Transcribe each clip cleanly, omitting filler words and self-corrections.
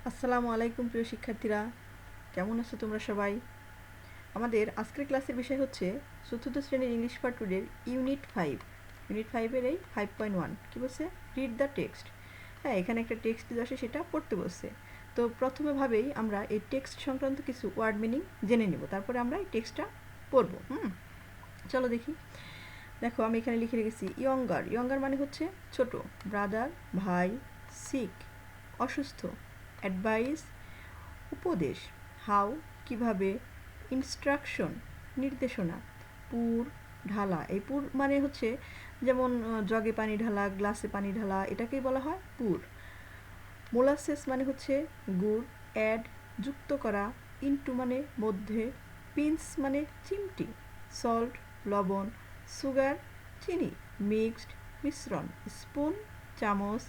আসসালামু আলাইকুম প্রিয় শিক্ষার্থীরা, কেমন আছো তোমরা সবাই? আমাদের আজকের ক্লাসের বিষয় হচ্ছে চতুর্থ শ্রেণীর ইংলিশ পার্ট 2 এর ইউনিট 5 এর এই 5.1 কি বলছে? Read the text. হ্যাঁ, এখানে একটা টেক্সট দিয়ে আসে, সেটা পড়তে বলছে। তো প্রথমে ভাবেই আমরা এই টেক্সট সংক্রান্ত কিছু ওয়ার্ড মিনিং জেনে নেব, তারপরে আমরা এই টেক্সটটা পড়ব। চলো দেখি। দেখো, আমি এখানে লিখে রেখেছি ইয়ঙ্গার। ইয়ঙ্গার মানে হচ্ছে ছোট, ব্রাদার ভাই, সিক অসুস্থ, অ্যাডভাইস উপদেশ, হাউ কিভাবে, ইনস্ট্রাকশন নির্দেশনা, পুর ঢালা। এই পুর মানে হচ্ছে যেমন জগে পানি ঢালা, গ্লাসে পানি ঢালা, এটাকেই বলা হয় পুর। মোলাসেস মানে হচ্ছে গুড়, অ্যাড যুক্ত করা, ইনটু মানে মধ্যে, পিন্স মানে চিমটি, সল্ট লবণ, সুগার চিনি, মিক্সড মিশ্রণ, স্পুন চামচ,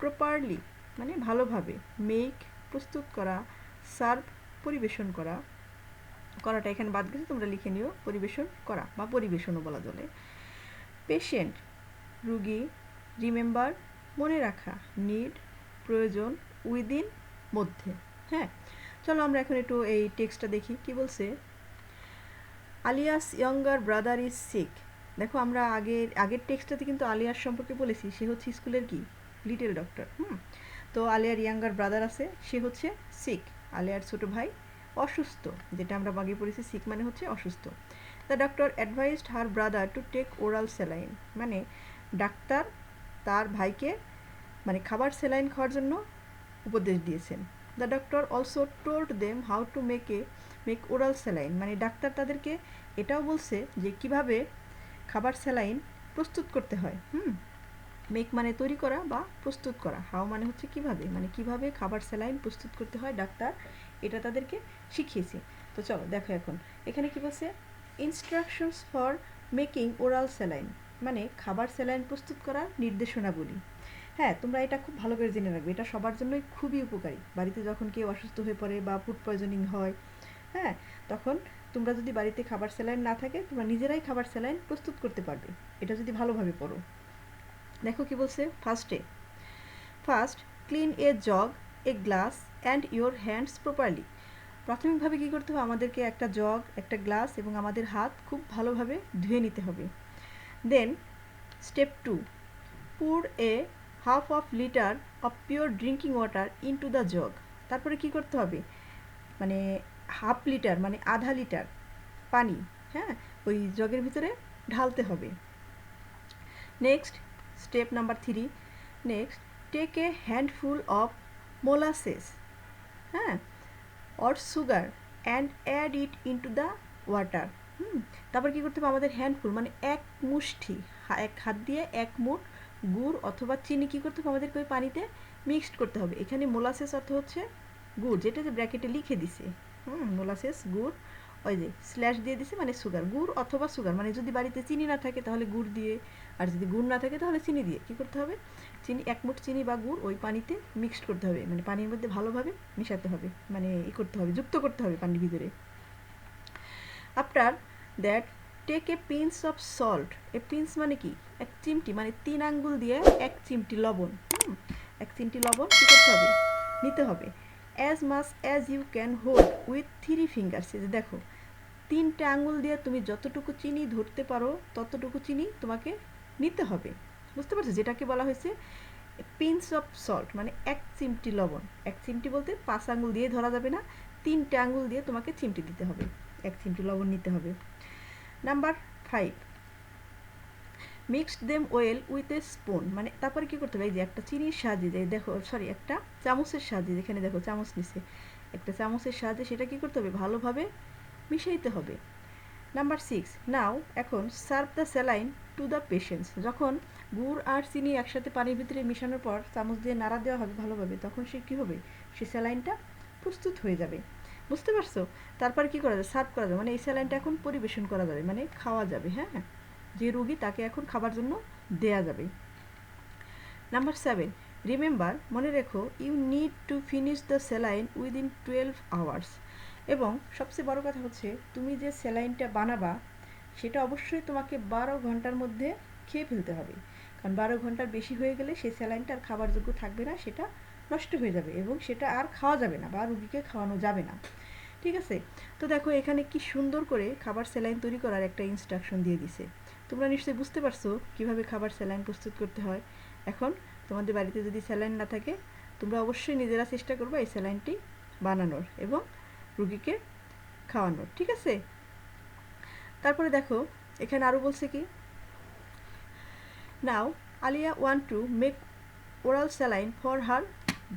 প্রপারলি মানে ভালোভাবে, মেক প্রস্তুত করা, সার্ভ পরিবেশন করা, করাটা এখানে বাদ গেছে, তোমরা লিখে নিও পরিবেশন করা বা পরিবেশনও বলা চলে। পেশেন্ট রুগী, রিমেম্বার মনে রাখা, নিড প্রয়োজন, উইদিন মধ্যে। হ্যাঁ, চলো আমরা এখন একটু এই টেক্সটটা দেখি কি বলছে। Aliya's younger brother is sick. দেখো, আমরা আগের টেক্সটটাতে কিন্তু আলিয়ার সম্পর্কে বলেছি, সে হচ্ছে স্কুলের কি লিটল ডক্টর। তো আলিয়ার ইয়াঙ্গার ব্রাদার আছে, সে হচ্ছে সিক, আলিয়ার ছোট ভাই অসুস্থ, যেটা আমরা আগে পড়েছি, সিক মানে হচ্ছে অসুস্থ। The doctor advised her brother to take oral saline, মানে ডাক্তার তার ভাইকে মানে খাবার স্যালাইন খাওয়ার জন্য উপদেশ দিয়েছেন। The doctor also told them how to make oral saline, মানে ডাক্তার তাদেরকে এটাও বলছে যে কিভাবে খাবার স্যালাইন প্রস্তুত করতে হয়। মেক মানে তৈরি করা বা প্রস্তুত করা, হাউ মানে হচ্ছে কিভাবে, মানে কিভাবে খাবার স্যালাইন প্রস্তুত করতে হয় ডাক্তার এটা তাদেরকে শিখিয়েছে। তো চলো দেখো এখন এখানে কি বলছে, instructions for making oral saline, মানে খাবার স্যালাইন প্রস্তুত করার নির্দেশনাবলী। হ্যাঁ, তোমরা এটা খুব ভালো করে জেনে রাখবে, এটা সবার জন্যই খুবই উপকারী। বাড়িতে যখন কেউ অসুস্থ হয়ে পড়ে বা ফুড পয়জনিং হয়, হ্যাঁ, তখন তোমরা যদি বাড়িতে খাবার স্যালাইন না থাকে, তোমরা নিজেরাই খাবার স্যালাইন প্রস্তুত করতে পারবে, এটা যদি ভালোভাবে পড়ো। দেখো কি বলছে, first clean A jug, a glass and your hands properly. প্রাথমিকভাবে কী করতে হবে, আমাদেরকে একটা জগ, একটা গ্লাস এবং আমাদের হাত খুব ভালোভাবে ধুয়ে নিতে হবে। দেন step 2, pour a half of litre of pure drinking water into the jug. তারপরে কি করতে হবে, মানে হাফ লিটার মানে আধা লিটার পানি, হ্যাঁ, ওই জগের ভিতরে ঢালতে হবে। Next step number 3, next take a handful of molasses, হ্যাঁ, or sugar and add it into the water. তারপর কী করতে হবে, আমাদের হ্যান্ডফুল মানে এক মুষ্টি, এক হাত দিয়ে এক মুঠ গুড় অথবা চিনি কী করতে হবে, আমাদেরকে ওই পানিতে মিক্সড করতে হবে। এখানে মোলাসেস অর্থ হচ্ছে গুড়, যেটা যে ব্র্যাকেটে লিখে দিছে। মোলাসেস গুড়, ওই যে স্ল্যাশ দিয়ে দিছে মানে সুগার, গুড় অথবা সুগার, মানে যদি বাড়িতে চিনি না থাকে তাহলে গুড় দিয়ে, আর যদি গুড় না থাকে তাহলে চিনি দিয়ে কী করতে হবে, চিনি এক মুঠ চিনি বা গুড় ওই পানিতে মিক্সড করতে হবে, মানে পানির মধ্যে ভালোভাবে মিশাতে হবে, মানে করতে হবে, যুক্ত করতে হবে পানির ভিতরে। After that take a pinch of salt. A pinch মানে কি, এক চিমটি, মানে 3 আঙ্গুল দিয়ে এক চিমটি লবণ, এক চিমটি লবণ কী করতে হবে, নিতে হবে। As much as you can hold with 3 fingers. যে দেখো, 3টে আঙ্গুল দিয়ে তুমি যতটুকু চিনি ধরতে পারো ততটুকু চিনি তোমাকে নিতে হবে। বুঝতে পারছো, যেটাকে বলা হয়েছে পিঞ্চ অফ সল্ট, মানে এক চিমটি লবণ। এক চিমটি বলতে 5 আঙ্গুল দিয়ে ধরা যাবে না, 3টে আঙ্গুল দিয়ে তোমাকে চিমটি দিতে হবে, এক চিমটি লবণ নিতে হবে। Number 5, mixed them well with a spoon, মানে তারপরে কী করতে হবে, এই যে একটা চিনির সাহায্যে, যে দেখো সরি একটা চামচের সাহায্যে, যেখানে দেখো চামচ নিছে, একটা চামচের সাহায্যে সেটা কী করতে হবে, ভালোভাবে মিশাইতে হবে। নাম্বার 6, নাও এখন serve the saline to the patients. যখন গুড় আর চিনি একসাথে পানির ভিতরে মিশানোর পর চামচ দিয়ে নাড়া দেওয়া হবে ভালোভাবে, তখন সে কী হবে, সে স্যালাইনটা প্রস্তুত হয়ে যাবে। বুঝতে পারছো, তারপর কী করা যাবে, সার্ভ করা যাবে, মানে এই স্যালাইনটা এখন পরিবেশন করা যাবে, মানে খাওয়া যাবে। হ্যাঁ, যে রুগী তাকে এখন খাবার জন্য দেয়া যাবে। নাম্বার 7, রিমেম্বার মনে রেখো, you need to finish the saline within 12 hours. এবং সবচেয়ে বড় কথা হচ্ছে, তুমি যে স্যালাইনটা বানাবা সেটা অবশ্যই তোমাকে 12 ঘন্টার মধ্যে খেয়ে ফেলতে হবে, কারণ 12 ঘন্টার বেশি হয়ে গেলে সেই স্যালাইনটা আর খাবার যোগ্য থাকবে না, সেটা নষ্ট হয়ে যাবে এবং সেটা আর খাওয়া যাবে না বা রুগীকে খাওয়ানো যাবে না। ঠিক আছে? তো দেখো এখানে কি সুন্দর করে খাবার স্যালাইন তৈরি করার একটা ইনস্ট্রাকশন দিয়ে দিছে। তোমরা নিশ্চয়ই বুঝতে পারছো কিভাবে খাবার স্যালাইন প্রস্তুত করতে হয়। এখন তোমাদের বাড়িতে যদি স্যালাইন না থাকে, তোমরা অবশ্যই নিজেরা চেষ্টা করবে এই স্যালাইনটি বানানোর এবং রুগীকে খাওয়ানোর। ঠিক আছে? তারপরে দেখো এখানে আরও বলছে কি, now Aliya want to make oral saline for her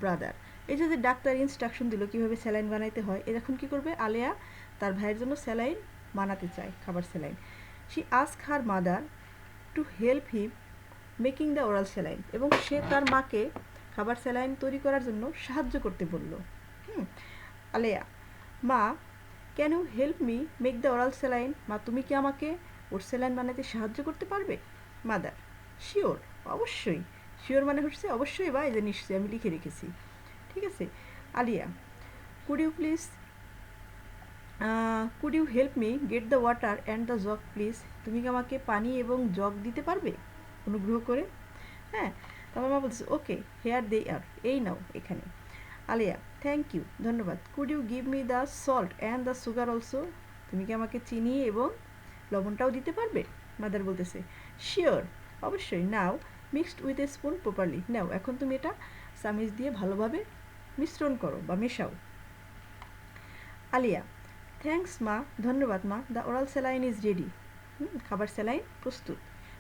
brother. এই যে ডাক্তার ইনস্ট্রাকশন দিল কীভাবে স্যালাইন বানাইতে হয়, এখন কী করবে, আলিয়া তার ভাইয়ের জন্য স্যালাইন বানাতে চায়, খাবার saline. She ask her mother to help him making the oral saline, এবং সে তার মাকে খাবার স্যালাইন তৈরি করার জন্য সাহায্য করতে বলল। আলিয়া, মা can you help me make the oral saline, মা তুমি কি আমাকে ওর স্যালাইন বানাতে সাহায্য করতে পারবে? মাদার, শিওর, অবশ্যই। শিওর মানে হচ্ছে অবশ্যই বা এই যে নিশ্চয়ই, আমি লিখে রেখেছি। ঠিক আছে? Aliya, could you please could you help me get the water and the jug please, তুমি কি আমাকে পানি এবং জগ দিতে পারবে অনুগ্রহ করে? হ্যাঁ, তারপর মা বলছে ওকে হেয়ার দে আর, এই নাও এখানে। আলিয়া, থ্যাংক ইউ, ধন্যবাদ। Could you give me the salt and the sugar also, তুমি কি আমাকে চিনি এবং লবণটাও দিতে পারবে? মাদার বলতেছে শিওর, অবশ্যই। Now mixed with a spoon properly, now এখন তুমি এটা চামিচ দিয়ে ভালোভাবে মিশ্রণ করো বা মেশাও। আলিয়া, থ্যাংকস মা, ধন্যবাদ মা। The oral saline is ready, খাবার স্যালাইন প্রস্তুত।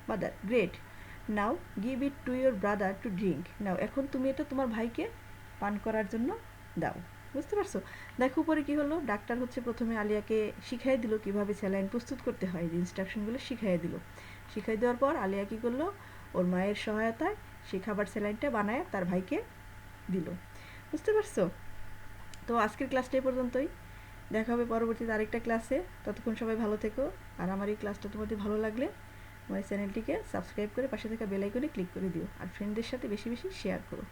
Mother, great. Now give it to your brother to drink, now এখন তুমি এটা তোমার ভাইকে পান করার জন্য দাও। বুঝতে পারছো? দেখো উপরে কী হলো, ডাক্তার হচ্ছে প্রথমে আলিয়াকে শিখাই দিল কীভাবে স্যালাইন প্রস্তুত করতে হয়, যে ইনস্ট্রাকশনগুলো শিখাই দিল। শিখাই দেওয়ার পর আলিয়া কী করলো, ওর মায়ের সহায়তায় সেই খাবার স্যালাইনটা বানায় তার ভাইকে দিল। বুঝতে পারছো? তো আজকের ক্লাসটা এই পর্যন্তই, দেখা হবে পরবর্তীতে আরেকটা ক্লাসে। ততক্ষণ সবাই ভালো থেকো, আর আমার এই ক্লাসটা তোমাদের ভালো লাগলে আমার চ্যানেলটিকে সাবস্ক্রাইব করে পাশে থাকা বেল আইকনে ক্লিক করে দিও, আর ফ্রেন্ডদের সাথে বেশি বেশি শেয়ার করো।